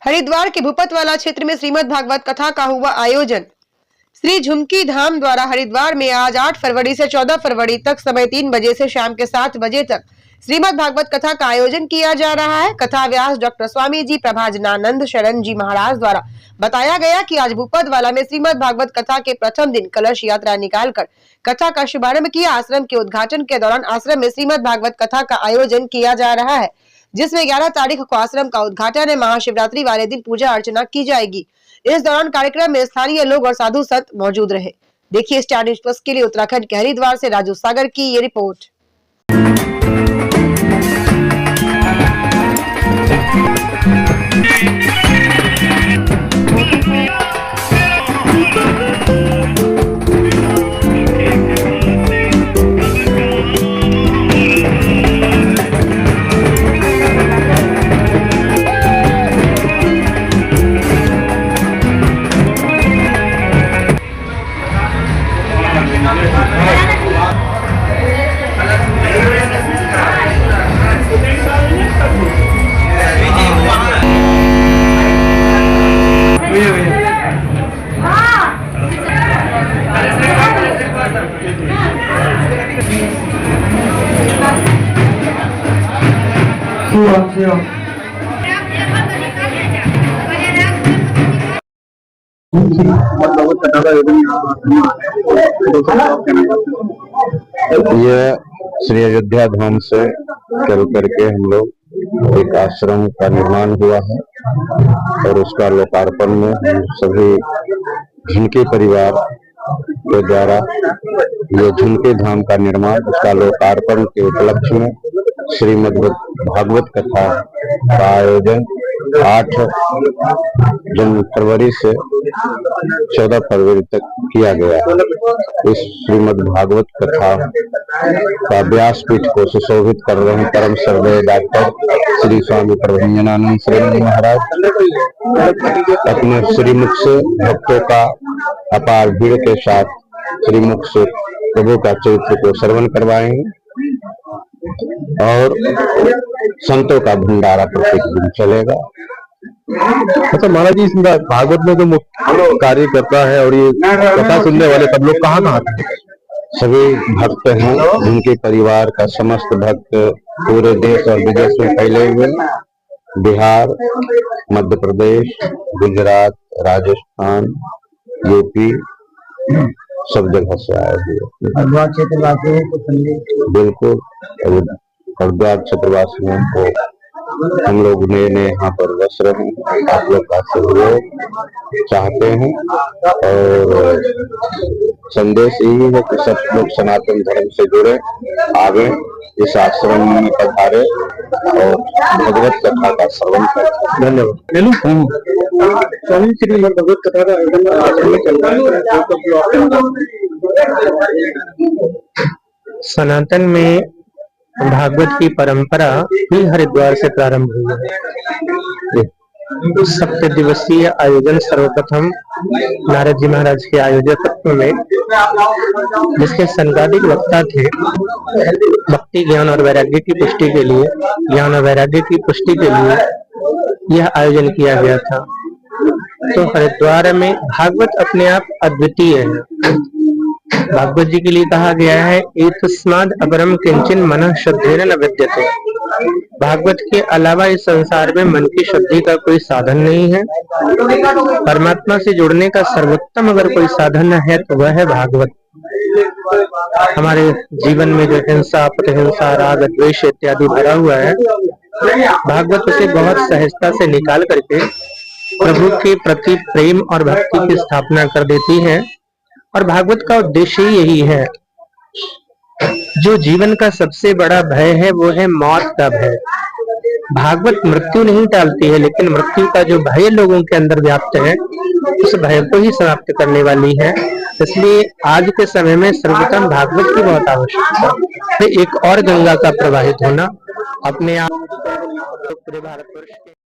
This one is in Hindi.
हरिद्वार के भूपतवाला क्षेत्र में श्रीमद् भागवत कथा का हुआ आयोजन। श्री झुमकी धाम द्वारा हरिद्वार में आज 8 फरवरी से 14 फरवरी तक समय 3 बजे से शाम के 7 बजे तक श्रीमद् भागवत कथा का आयोजन किया जा रहा है। कथा व्यास डॉक्टर स्वामी जी प्रभाजनानंद शरण जी महाराज द्वारा बताया गया कि आज भूपतवाला में श्रीमद् भागवत कथा के प्रथम दिन कलश यात्रा निकालकर कथा का शुभारंभ किया। आश्रम के उद्घाटन के दौरान आश्रम में श्रीमद् भागवत कथा का आयोजन किया जा रहा है, जिसमें 11 तारीख को आश्रम का उद्घाटन है। महाशिवरात्रि वाले दिन पूजा अर्चना की जाएगी। इस दौरान कार्यक्रम में स्थानीय लोग और साधु संत मौजूद रहे। देखिए स्टार न्यूज़ प्लस के लिए उत्तराखंड के हरिद्वार से राजू सागर की ये रिपोर्ट। यह श्री अयोध्या धाम से चल करके हम लोग एक आश्रम का निर्माण हुआ है और उसका लोकार्पण में हम सभी झुमके परिवार के द्वारा ये झुमके धाम का निर्माण, उसका लोकार्पण के उपलक्ष्य में श्रीमद् भागवत कथा का आयोजन 8 फरवरी से 14 फरवरी तक किया गया है। इस श्रीमद् भागवत कथा का व्यासपीठ को सुशोभित कर रहे हैं परम श्रद्धेय डॉक्टर श्री स्वामी प्रभाजनानंद शरण जी महाराज। अपने श्रीमुख से भक्तों का अपार भीड़ के साथ श्रीमुख से प्रभु का चरित्र को श्रवण करवाएंगे और संतों का भंडारा प्रत्येक दिन चलेगा। अच्छा महाराज जी, इसमें भागवत में जो मुख्य कार्य करता है और ये कथा सुनने वाले सब लोग कहाँ थे? सभी भक्त हैं, उनके परिवार का समस्त भक्त पूरे देश और विदेश में फैले हुए, बिहार, मध्य प्रदेश, गुजरात, राजस्थान, यूपी सब जगह से आए हुए बिल्कुल। हरिद्वार क्षेत्रवासियों को हम लोग ने यहाँ पर बस रहे हैं, आप लोग का सहयोग चाहते हैं और संदेश यही है कि सब लोग सनातन धर्म से जुड़े, आगे इस आश्रम में पधारे और भगवत कथा का श्रवण करें। धन्यवाद। स्वामी श्री भगवत कथा का आयोजन में चल रहा है। सनातन में भागवत की परंपरा ही हरिद्वार से प्रारंभ हुई है। 7 दिवसीय आयोजन सर्वप्रथम नारद जी महाराज के आयोजकत्व में, जिसके संगादिक वक्ता थे, भक्ति ज्ञान और वैराग्य की पुष्टि के लिए, ज्ञान और वैराग्य की पुष्टि के लिए यह आयोजन किया गया था। तो हरिद्वार में भागवत अपने आप अद्वितीय है। भागवत जी के लिए कहा गया है, एतस्माद् अपरम किंचिन मनः शुद्धेन न विद्यते। भागवत के अलावा इस संसार में मन की शुद्धि का कोई साधन नहीं है। परमात्मा से जुड़ने का सर्वोत्तम अगर कोई साधन है तो वह है भागवत। हमारे जीवन में जो हिंसा, प्रतिहिंसा, राग, द्वेष इत्यादि भरा हुआ है, भागवत उसे बहुत सहजता से निकाल करके प्रभु के प्रति प्रेम और भक्ति की स्थापना कर देती है। और भागवत का उद्देश्य ही यही है। जो जीवन का सबसे बड़ा भय है वो है मौत का भय। भागवत मृत्यु नहीं टालती है, लेकिन मृत्यु का जो भय लोगों के अंदर व्याप्त है, उस भय को ही समाप्त करने वाली है। इसलिए आज के समय में सर्वप्रथम भागवत की बहुत आवश्यकता है। एक और गंगा का प्रवाहित होना अपने आप पूरे भारतवर्ष के